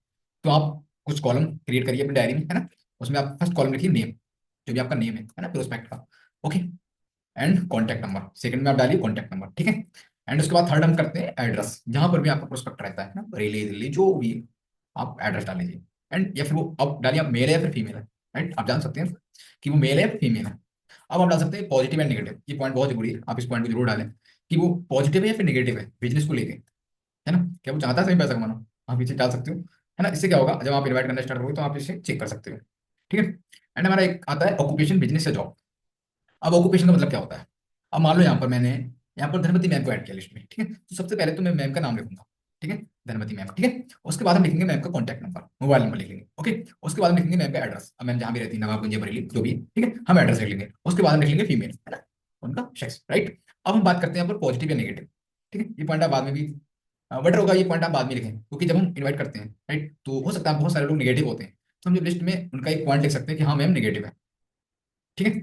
S1: तो आप कुछ कॉलम क्रिएट करिए अपनी डायरी में, है ना। उसमें आप फर्स्ट कॉलम लिखिए नेम, जो भी आपका नेम है ना, प्रोस्पेक्ट का। Okay. And contact number, second में आप डालिए कॉन्टैक्ट नंबर। ठीक है। एंड उसके बाद थर्ड हम करते हैं एड्रेस, जहां पर भी आपका प्रोस्पेक्ट रहता है ना, रेली दिल्ली जो भी, आप एड्रेस डाल लीजिए। एंड या फिर वो अब डालिए आप मेल है या फिर फीमेल है, राइट, आप जान सकते हैं कि वो मेल है या फिर फीमेल है। अब आप डाल सकते हैं पॉजिटिव एंड नेगेटिव, ये पॉइंट बहुत जरूरी है, आप इस पॉइंट को जरूर डालें कि वो पॉजिटिव है या फिर नेगेटिव है बिजनेस को लेके, है ना, क्या वो चाहता है सही पैसा कमाना, आप इसे डाल सकते हो, है ना। इससे क्या होगा जब आप इन्वाइट करना स्टार्ट करोगे तो आप इसे चेक कर सकते हो। ठीक है। एंड हमारा एक आता है ऑक्यूपेशन, बिजनेस या जॉब। अब ऑक्यूपेशन का मतलब क्या होता है। अब मान लो यहाँ पर धनपति मैम को ऐड किया लिस्ट में। ठीक है। तो सबसे पहले तो मैं मैम का नाम लिखूंगा। ठीक है। धनपति मैम। ठीक है। उसके बाद हम लिखेंगे मैम का कॉन्टैक्ट नंबर, मोबाइल नंबर लिखेंगे। ओके। उसके बाद हम लिखेंगे मैम का एड्रेस, अब मैम जहाँ भी रहती है, नवाबगंज, बरेली, जो भी है, ठीक है, हम एड्रेस लिख लेंगे। उसके बाद हम लिख लेंगे फीमेल, है ना, उनका सेक्स, राइट। अब हम बात करते हैं यहाँ पर पॉजिटिव या नेगेटिव। ठीक है। ये पॉइंट आप बाद में भी बेटर होगा, ये पॉइंट आप बाद में लिखें, क्योंकि जब हम इन्वाइट करते हैं, राइट, तो हो सकता है बहुत सारे लोग नेगेटिव होते हैं, तो हम जो लिस्ट में उनका एक पॉइंट लिख सकते हैं कि हाँ मैम नेगेटिव है। ठीक है।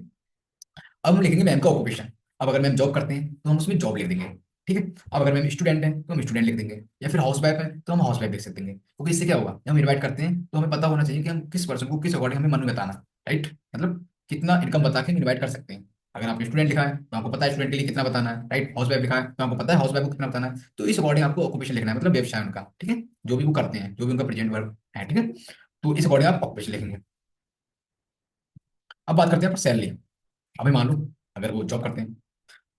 S1: अब हम लिखेंगे मैम का ऑक्यूपेशन। अब अगर मैम जॉब करते हैं तो हम उसमें जॉब लिख देंगे। ठीक है। अब अगर मैम स्टूडेंट हैं तो हम स्टूडेंट लिख देंगे, या फिर हाउस वाइफ है तो हम हाउस वाइफ लिख सकते हैं, क्योंकि इससे क्या होगा जब हम इन्वाइट करते हैं तो हमें पता होना चाहिए कि हम किस पर्सन को किस अकॉर्डिंग हमें मन में बताना, राइट, मतलब कितना इनकम बता के हम इन्वाइट कर सकते हैं। अगर आपने स्टूडेंट लिखा है तो आपको पता है स्टूडेंट के लिए कितना बताना है, राइट, हाउस वाइफ लिखा है तो आपको पता है हाउस वाइफ को कितना बताना है। तो इस अकॉर्डिंग आपको ऑक्यूपेशन लिखना है, मतलब व्यवसाय उनका, ठीक है, जो भी वो करते हैं, जो भी उनका प्रेजेंट वर्क है। ठीक है। तो इस अकॉर्डिंग आप ऑक्यूपेशन लिखेंगे। अब बात करते हैं पर सैलरी। अभी मान लो अगर वो जॉब करते हैं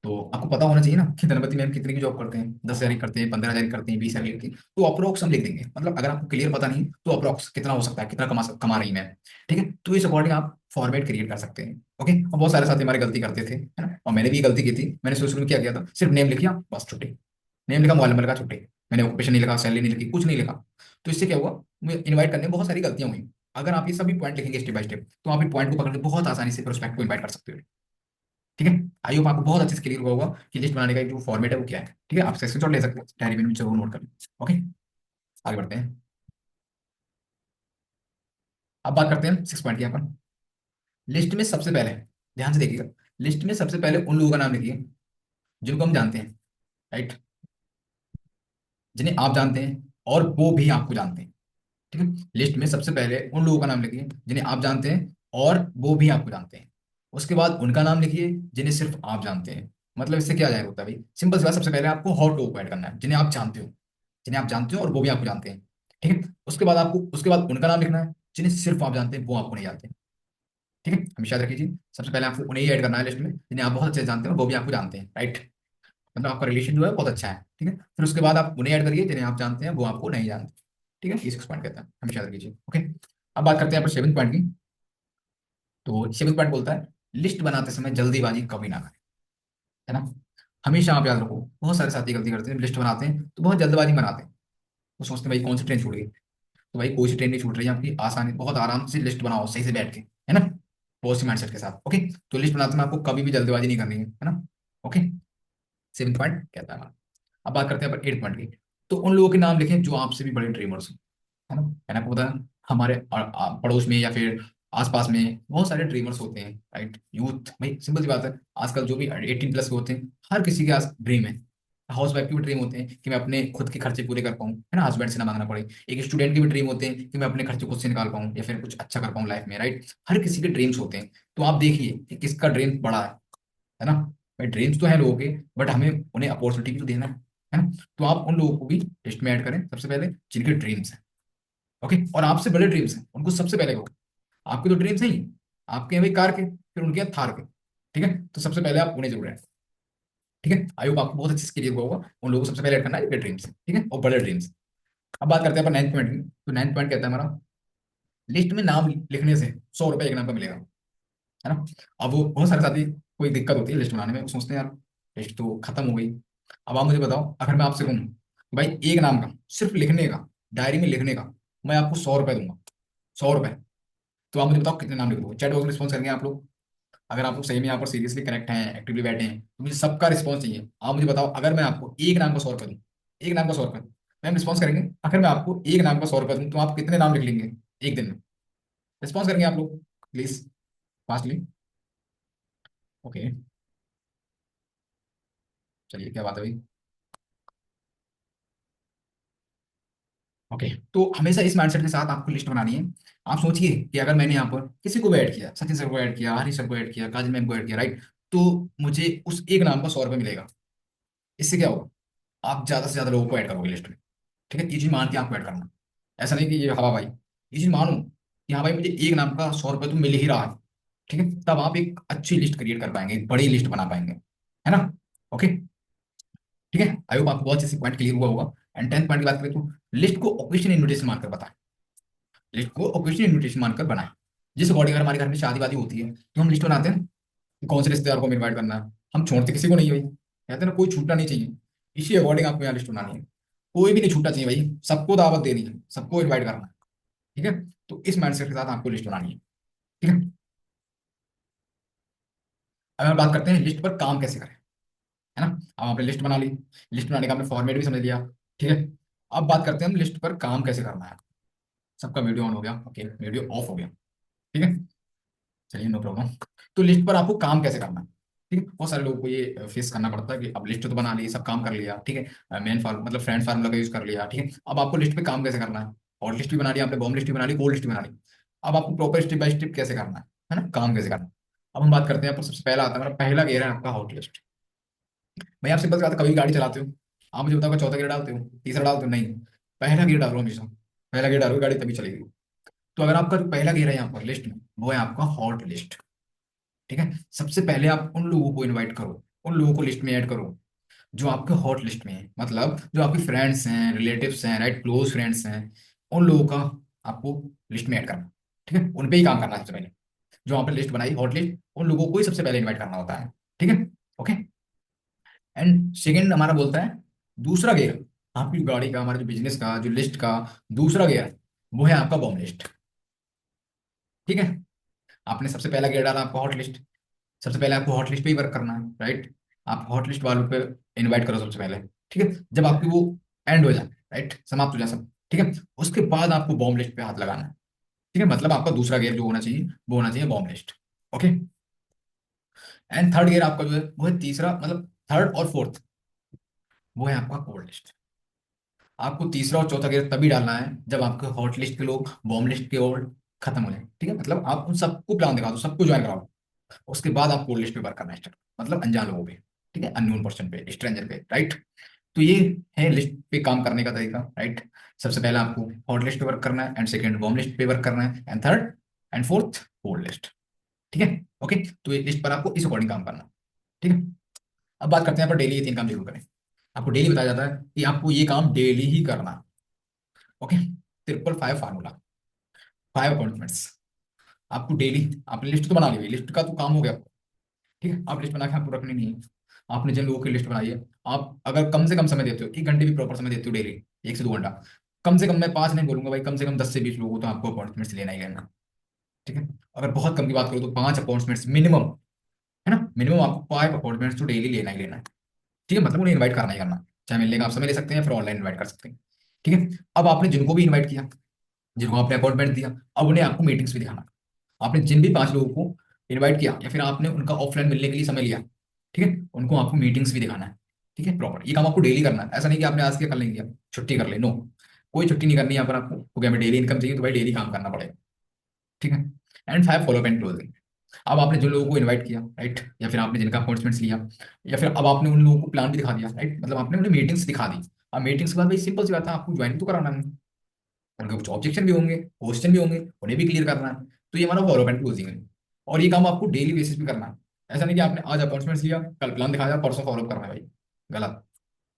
S1: तो आपको पता होना चाहिए ना कि धनपति मैम कितने की जॉब करते हैं, 10,000 की करते हैं, 15,000 की करते हैं, 20,000 की, तो अप्रोक्स हम लिख देंगे, मतलब अगर आपको क्लियर पता नहीं तो अप्रोक्स कितना हो सकता है, कितना कमा रही मैम। ठीक है। तो इस अकॉर्डिंग आप फॉर्मेट क्रिएट कर सकते हैं। ओके। और बहुत सारे साथी हमारे गलती करते थे, है ना, और मैंने भी ये गलती की थी। मैंने शुरू शुरू में क्या किया था, सिर्फ नेम लिखा बस, छुट्टी, नेम लिखा, मोबाइल नंबर लिखा, छुट्टी, मैंने ऑक्यूपेशन नहीं लिखा, सैलरी नहीं लिखी, कुछ नहीं लिखा। तो इससे क्या हुआ, मुझे इन्वाइट करने में बहुत सारी गलतियां हुई। अगर आप ये सभी पॉइंट लिखेंगे स्टेप बाय स्टेप तो आप इन पॉइंट को पकड़ के बहुत आसानी से प्रोस्पेक्ट को इन्वाइट कर सकते हो। ठीक है। आई होप आपको बहुत अच्छे से क्लियर हुआ होगा कि लिस्ट बनाने का एक जो फॉर्मेट है वो क्या है। ठीक है। आप स्क्रीनशॉट ले सकते हैं, डायरी में जरूर नोट कर लें। ओके। आगे बढ़ते हैं। अब बात करते हैं 6 पॉइंट की। यहाँ पर लिस्ट में सबसे पहले, ध्यान से देखिएगा, लिस्ट में सबसे पहले उन लोगों का नाम लिखिए जिनको हम जानते हैं, राइट। जिन्हें आप जानते हैं और वो भी आपको जानते हैं। ठीक है, लिस्ट में सबसे पहले उन लोगों का नाम लिखिए जिन्हें आप जानते हैं और वो भी आपको जानते हैं। उसके बाद उनका नाम लिखिए जिन्हें सिर्फ आप जानते हैं। मतलब इससे क्या जाएगा होता है भाई, सिंपल सी बात, सबसे पहले आपको हॉट लोगों को ऐड करना है जिन्हें आप जानते हो, जिन्हें आप जानते हो और वो भी आपको जानते हैं। ठीक है, उसके बाद उनका नाम लिखना है जिन्हें सिर्फ आप जानते हैं, वो आपको नहीं जानते। ठीक है, हमेशा याद रखिए, सबसे पहले आपको उन्हें ही ऐड करना है लिस्ट में जिन्हें आप बहुत अच्छे से जानते हैं और वो भी आपको जानते हैं, राइट। मतलब आपका रिलेशन जो है बहुत अच्छा है। ठीक है, फिर उसके बाद आप उन्हें ऐड करिए जिन्हें आप जानते हैं, वो आपको नहीं जानते। ठीक है, ये 6 पॉइंट कहता है, हमेशा याद रखिए। ओके, अब बात करते हैं यहाँ पर 7 पॉइंट की। तो 7 पॉइंट बोलता है लिस्ट बनाते समय जल्दीबाजी कभी ना करें। है ना, हमेशा आप याद रखो, बहुत सारे साथी गलती करते हैं, लिस्ट बनाते हैं तो बहुत जल्दबाजी में बनाते हैं। वो सोचते हैं भाई कौन सी ट्रेन छूट गई। तो भाई कोई सी ट्रेन नहीं छूट रही है आपकी, आसानी, बहुत आराम से लिस्ट बनाओ सही से बैठ के, है ना, पॉजिटिव माइंडसेट के साथ। ओके, तो लिस्ट बनाते में आपको कभी भी जल्दबाजी नहीं करनी है ना। ओके, 7 पॉइंट कहता है हमारा। अब बात करते हैं अपन 8 पॉइंट की। तो उन लोगों के नाम लिखें जो आपसे भी बड़े ड्रीमर्स हैं। है ना, मैंने आपको बताया हमारे पड़ोस में या फिर आसपास में बहुत सारे ड्रीमर्स होते हैं, राइट। यूथ भाई, सिंपल सी बात है, आजकल जो भी 18+ के होते हैं, हर किसी के पास ड्रीम है। हाउस वाइफ के भी ड्रीम होते हैं कि मैं अपने खुद के खर्चे पूरे कर पाऊँ, है ना, हस्बैंड से ना मांगना पड़े। एक स्टूडेंट के भी ड्रीम होते हैं कि मैं अपने खर्चे खुद से निकाल पाऊँ या फिर कुछ अच्छा कर पाऊँ लाइफ में, राइट। हर किसी के ड्रीम्स होते हैं। तो आप देखिए कि किसका ड्रीम बड़ा है ना। भाई ड्रीम्स तो हैं लोगों के, बट हमें उन्हें अपॉर्चुनिटी भी तो देना है ना। तो आप उन लोगों को भी लिस्ट में ऐड करें सबसे पहले जिनके ड्रीम्स हैं। ओके, और आपसे बड़े ड्रीम्स हैं उनको सबसे पहले करो। आपके तो ड्रीम्स हैं ही, आपके हैं भाई कार के, फिर उनके हैं थार के। ठीक है, तो सबसे पहले आप उन्हें जरूर ऐड। ठीक है, आई होप आपको बहुत अच्छे से क्लियर हुआ होगा, उन लोगों को सबसे पहले ऐड करना है जिनके ड्रीम्स हैं, ठीक है, और बड़े ड्रीम्स। अब बात करते हैं अपन 9th पॉइंट की। तो 9th पॉइंट कहता है हमारा लिस्ट में नाम लिखने से 100 रुपए एक नाम का मिलेगा। है ना, अब वो बहुत सारे साथी, कोई दिक्कत होती है लिस्ट बनाने में, वो सोचते हैं यार लिस्ट तो खत्म हो गई। अब आप मुझे बताओ, अगर मैं आपसे कहूँ भाई एक नाम का सिर्फ लिखने का, डायरी में लिखने का, मैं आपको 100 रुपए दूंगा, 100 रुपए, तो आप मुझे बताओ कितने नाम लिख दोगे। चैट बॉक्स में रिस्पॉन्स करेंगे आप लोग। अगर आप लोग सही में यहाँ पर सीरियसली कनेक्ट हैं, एक्टिवली बैठे हैं, तो मुझे सबका रिस्पॉन्स चाहिए। आप मुझे बताओ, अगर मैं आपको एक नाम का 100 रुपए दूँ, एक नाम का 100 रुपए, मैम रिस्पॉन्स करेंगे, अगर मैं आपको एक नाम का 100 रुपए दूँ तो आप कितने नाम लिख लेंगे एक दिन में। रिस्पॉन्स करेंगे आप लोग प्लीज, फास्टली। ओके, चलिए क्या बात है भाई। ओके, तो हमेशा इस माइंडसेट के साथ आपको लिस्ट बनानी है। आप सोचिए कि अगर मैंने यहाँ पर किसी को भी ऐड किया, सचिन सर को ऐड किया, हरीश सर को ऐड किया, काजल मैम को ऐड किया, राइट, तो मुझे उस एक नाम का 100 रुपये मिलेगा। इससे क्या होगा, आप ज्यादा से ज्यादा लोगों को ऐड करोगे लिस्ट में। ठीक है, ये चीज मान के आपको ऐड करना, ऐसा नहीं कि ये हवा भाई, ये चीज मानो कि हाँ भाई मुझे एक नाम का 100 रुपये तो मिल ही रहा है। ठीक है, तब आप एक अच्छी लिस्ट क्रिएट कर पाएंगे, एक बड़ी लिस्ट बना पाएंगे, है ना। ओके, ठीक है, आई होप आपको बहुत अच्छे से पॉइंट क्लियर हुआ होगा। एंड 10th पॉइंट की बात करें तो लिस्ट को ओकेजन इन्विटेशन मानकर बताएं। लिस्ट को ओकेजन इन्विटेशन मानकर बनाएं। जिस अकॉर्डिंग अगर हमारे घर में शादी वादी होती है तो हम लिस्ट बनाते हैं ना, कि कौन से रिश्तेदार को इनवाइट करना है। हम छोड़ते किसी को नहीं है भाई, कहते हैं ना कोई छूटना नहीं चाहिए। इसी अकॉर्डिंग आपको यहाँ लिस्ट बनानी है। कोई भी नहीं छूटना चाहिए भाई, सबको दावत देनी है, सबको इन्वाइट करना है। ठीक है, तो इस माइंडसेट के साथ आपको लिस्ट बनानी है। ठीक है, अब हम बात करते हैं लिस्ट पर काम कैसे करें। है ना, अब आपने लिस्ट बना ली, लिस्ट बनाने का आपने फॉर्मेट भी समझ लिया। ठीक है, अब बात करते हैं हम लिस्ट पर काम कैसे करना है। सबका वीडियो ऑन हो गया, ओके, वीडियो ऑफ हो गया। ठीक है, चलिए नो प्रॉब्लम। तो लिस्ट पर आपको काम कैसे करना है। ठीक है, बहुत सारे लोगों को ये फेस करना पड़ता है कि अब लिस्ट तो बना ली, सब काम कर लिया, ठीक है, मेन फार्म मतलब फ्रेंड फार्मूला का यूज कर लिया, ठीक है, अब आपको लिस्ट पे काम कैसे करना है। हॉट लिस्ट भी बना ली आपने, बॉम्ब लिस्ट भी बना ली, कोल्ड लिस्ट भी बना ली। अब आपको प्रॉपर स्टेप बाय स्टेप कैसे करना है ना, काम कैसे करना है। अब हम बात करते हैं, आपको सबसे पहला आता है, मेरा पहला गेयर है आपका हॉट लिस्ट। भाई आपसे बस बात, कभी गाड़ी चलाते हो, आप मुझे बताओ चौथा गियर डालते हो, तीसरा डालते हो, नहीं, पहला गियर डालो हमेशा। पहला गियर डालो, गाड़ी तभी चलेगी। तो अगर आपका जो पहला गियर है यहाँ पर लिस्ट में, वो है आपका हॉट लिस्ट। ठीक है, सबसे पहले आप उन लोगों को इनवाइट करो, उन लोगों को लिस्ट में ऐड करो जो आपके हॉट लिस्ट में है, मतलब जो आपके फ्रेंड्स हैं, रिलेटिव्स हैं, राइट, क्लोज फ्रेंड्स हैं, उन लोगों का आपको लिस्ट में ऐड करना। ठीक है, उन पे ही काम करना है सबसे पहले। जो आपने लिस्ट बनाई हॉट लिस्ट, उन लोगों को ही सबसे पहले इन्वाइट करना होता है। ठीक है, ओके। एंड सेकेंड हमारा बोलता है दूसरा गियर, आपकी गाड़ी का, हमारे जो बिजनेस का, जो लिस्ट का दूसरा गियर, वो है आपका बॉम्ब लिस्ट। ठीक है, आपने सबसे पहला गियर डाला आपका हॉट लिस्ट, सबसे पहले आपको हॉट लिस्ट पे ही वर्क करना है, राइट। आप हॉट लिस्ट वालों पे इनवाइट करो सबसे पहले। ठीक है, जब आपकी वो एंड हो जाए, राइट, समाप्त हो जाए सब, ठीक है, उसके बाद आपको बॉम्ब लिस्ट पे हाथ लगाना है। ठीक है, मतलब आपका दूसरा गियर जो होना चाहिए वो होना चाहिए bomb list. Okay, and third gear आपका जो है वो है तीसरा, मतलब थर्ड और फोर्थ, वो है आपका कोल्ड लिस्ट। आपको तीसरा और चौथा गियर तभी डालना है जब आपके हॉट लिस्ट के लोग बॉम्ब लिस्ट के और खत्म हो जाए। ठीक है, मतलब आप उन सबको प्लान दिखा दो, सबको ज्वाइन कराओ। उसके बाद आप कोल्ड लिस्ट पे वर्क करना स्टार्ट, मतलब अनजान लोगों पे, ठीक है, अननोन पर्सन पे, स्ट्रेंजर पे, राइट। तो ये है लिस्ट पे काम करने का तरीका, राइट। सबसे पहले आपको हॉट लिस्ट पे वर्क करना है, एंड सेकंड वार्म लिस्ट पे वर्क करना है, and third and fourth cold list. ठीक है, ओके। तो ये लिस्ट पर आपको इस अकॉर्डिंग काम करना, ठीक है। अब बात करते हैं पर डेली ये 3 काम जरूर करें। आपको डेली बताया जाता है कि आपको ये काम डेली ही करना है। Okay, 555 formula, 5 appointments. आपको डेली, आपने लिस्ट तो बना ली, लिस्ट का तो काम हो गया। ठीक है, आप लिस्ट बना के आपको रखनी नहीं है। आपने जिन लोगों की लिस्ट बनाई है, आप अगर कम से कम समय देते हो, 1 घंटे भी प्रॉपर समय देते हो डेली, 1 से 2 घंटा, कम से कम, मैं 5 नहीं बोलूंगा भाई, कम से कम 10 से 20 लोगों को तो आपको अपॉइंटमेंट्स लेना ही लेना। ठीक है, अगर बहुत कम की बात करो तो 5 अपॉइंटमेंट्स मिनिमम, है ना, मिनिमम आपको 5 अपॉइंटमेंट्स तो डेली लेना ही लेना है। ठीक है, मतलब उन्हें इन्वाइट करना ही करना है। चाहे मिलने का आप समय ले सकते हैं, फिर ऑनलाइन इन्वाइट कर सकते हैं। ठीक है, अब आपने जिनको भी इन्वाइट किया, जिनको आपने अपॉइंटमेंट दिया, अब उन्हें आपको मीटिंग्स भी दिखाना। आपने जिन भी 5 लोगों को इनवाइट किया या फिर आपने उनका ऑफलाइन मिलने के लिए समय लिया, ठीक है, उनको आपको मीटिंग्स भी दिखाना है। ठीक है, प्रॉपर ये काम आपको डेली करना है। ऐसा नहीं कि आपने आज किया कल नहीं किया, छुट्टी कर ले, नो, कोई छुट्टी नहीं करनी है यहाँ पर आपको, क्योंकि हमें डेली इनकम चाहिए, तो भाई डेली काम करना पड़ेगा। ठीक है, एंड 5 फॉलो एंड क्लोजिंग। अब आपने जिन लोगों को इनवाइट किया, राइट, या फिर आपने जिनका अपॉइंटमेंट्स लिया, या फिर अब आपने उन लोगों को प्लान भी दिखा दिया, राइट, मतलब आपने उन्हें मीटिंग्स दिखा दी। अब मीटिंग्स के बाद भाई सिंपल सी बात है, आपको ज्वाइन तो कराना है। उनके कुछ ऑब्जेक्शन भी होंगे, क्वेश्चन भी होंगे, उन्हें भी क्लियर करना है। तो ये हमारा फॉलो एंड क्लोजिंग है, और ये काम आपको डेली बेसिस पे करना है। ऐसा नहीं कि आपने आज अपॉइंटमेंट्स लिया, कल प्लान दिखाया, परसों फॉलो करना है, भाई गलत,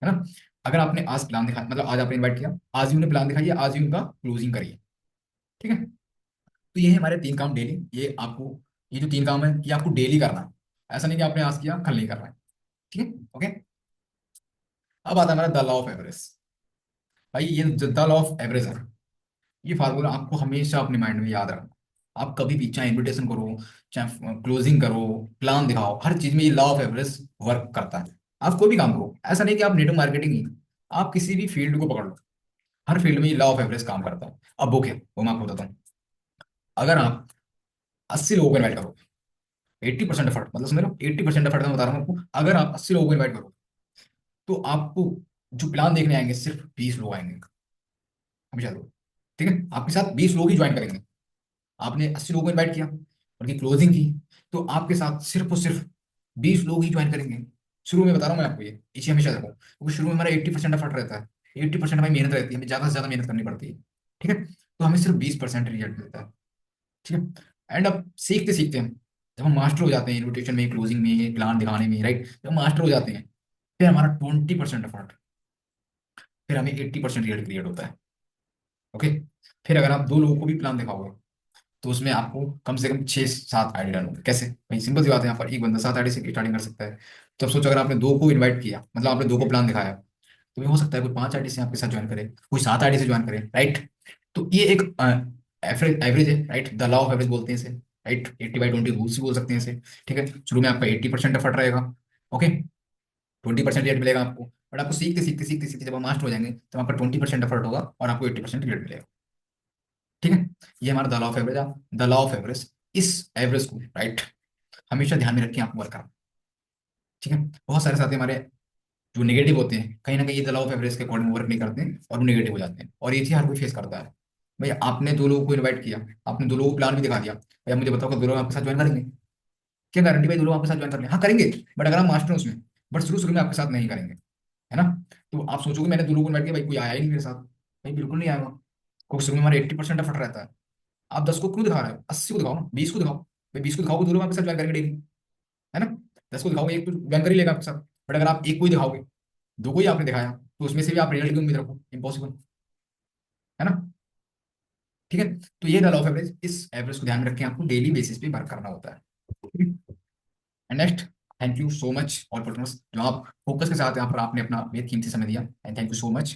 S1: है ना। अगर आपने आज प्लान दिखाया, मतलब आज आपने इन्वाइट किया, आज ही उन्हें प्लान दिखाइए, आज ही उनका क्लोजिंग करिए। ठीक है, तो ये है हमारे 3 काम डेली। ये आपको, ये जो 3 काम है ये आपको डेली करना है। ऐसा नहीं कि आपने आज किया कल नहीं करना है। ठीक है, ओके। अब आता है हमारा द लॉ ऑफ एवरेज। भाई ये द लॉ ऑफ एवरेज है, ये फार्मूला आपको हमेशा अपने माइंड में याद रखना। आप कभी भी चाहे इन्विटेशन करो, चाहे क्लोजिंग करो, प्लान दिखाओ, हर चीज में ये लॉ ऑफ एवरेज वर्क करता है। आप कोई भी काम करो, ऐसा नहीं कि आप नेटवर्क मार्केटिंग ही, आप किसी भी फील्ड को पकड़ लो, हर फील्ड में ये लॉ ऑफ एवरेज काम करता है। अब वो क्या, वो मैं आपको बताता हूँ। अगर आप 80 लोगों को इन्वाइट करो, 80% एफर्ट, मतलब समझ लो 80% एफर्ट, मैं बता रहा हूँ आपको, अगर आप 80 लोगों को इन्वाइट करो, तो आपको जो प्लान देखने आएंगे सिर्फ 20 लोग आएंगे, हमेशा लोग। ठीक है, आपके साथ 20 लोग ही ज्वाइन करेंगे। आपने 80 लोगों को इनवाइट किया, उनकी क्लोजिंग की, तो आपके साथ सिर्फ और सिर्फ 20 लोग ही ज्वाइन करेंगे। शुरू में बता रहा हूँ मैं आपको, ये इसे हमेशा देखो, क्योंकि शुरू में हमारा 80% एफर्ट रहता है, 80% हमारी मेहनत रहती है, हमें ज्यादा से ज्यादा मेहनत करनी पड़ती है। ठीक है, तो हमें सिर्फ 20% रिजल्ट मिलता है। ठीक है, एंड अब सीखते सीखते हम, जब हम मास्टर हो जाते हैं इन्विटेशन में, क्लोजिंग में, प्लान दिखाने में, राइट, जब मास्टर हो जाते हैं, फिर हमारा 20% एफर्ट, फिर हमें 80% रिजल्ट क्रिएट होता है। ओके, फिर अगर आप 2 लोगों को भी प्लान दिखाओगे, तो उसमें आपको कम से कम 6-7 आईडी डालना होंगे। कैसे भाई, सिंपल सी बात है, यहाँ पर एक बंदा 7 आईडी से स्टार्टिंग कर सकता है। तो अब सोचो, अगर आपने 2 को इनवाइट किया, मतलब आपने 2 को प्लान दिखाया, तो ये हो सकता है कोई 5 आईडी से आपके साथ ज्वाइन करे, कोई 7 आईडी से ज्वाइन करे, राइट। तो ये एक एवरेज एवरेज है, right, the law of average बोलते हैं इसे, राइट, 80/20 रूल्स भी बोल सकते हैं इसे। ठीक है, शुरू में आपका 80% एफर्ट रहेगा, ओके, 20% रेट मिलेगा आपको, बट आपको सीखते सीखते सीखते सीखते जब आप मास्टर हो जाएंगे, तो आपका 20% एफर्ट होगा और आपको 80% रेट मिलेगा। ठीक है, ये हमारा the law of average. The law of average, इस एवरेज को, राइट, हमेशा ध्यान में रखें आपको वर्क करना। ठीक है, बहुत सारे साथी हमारे जो नेगेटिव होते हैं, कहीं ना कहीं ये द लॉ ऑफ एवरेज के अकॉर्डिंग वर्क नहीं करते हैं और वो नेगेटिव हो जाते हैं, और ये चीज हर कोई फेस करता है। भाई आपने 2 लोगों को इनवाइट किया, आपने 2 लोगों को प्लान भी दिखा दिया, भाई आप मुझे बताओ कि 2 लोग आपके साथ ज्वाइन करेंगे? क्या गारंटी भाई 2 लोग आपके साथ ज्वाइन कर लें? हाँ करेंगे, बट अगर आप मास्टर हो उसमें, बट शुरू शुरू में आपके साथ नहीं करेंगे, है ना। तो आप सोचोगे मैंने 2 लोगों को इनवाइट किया, भाई कोई आया ही नहीं मेरे साथ, भाई बिल्कुल नहीं आएगा, क्योंकि शुरू में हमारा 80% एफर्ट रहता है। आप 10 को क्यों दिखा रहे हो, 80 को दिखाओ ना, 20 को दिखाओ, भाई 20 को दिखाओगे 2 लोग आपके साथ ज्वाइन करेंगे डेली, है ना। 10 को दिखाओगे, एक तो ज्वाइन कर ही लेगा आपके साथ। बट अगर आप एक को ही दिखाओगे, 2 को ही आपने दिखाया, तो उसमें से भी आप रिजल्ट की उम्मीद रखो, इम्पॉसिबल, है ना। ठीक है, तो ये लॉ ऑफ एवरेज, इस एवरेज को ध्यान में रखें, आपको डेली बेसिस पे वर्क करना होता है। And next, thank you so much all partners, जो आप फोकस के साथ यहाँ पर आपने अपना बेहद कीमती समय दिया, and thank you so much.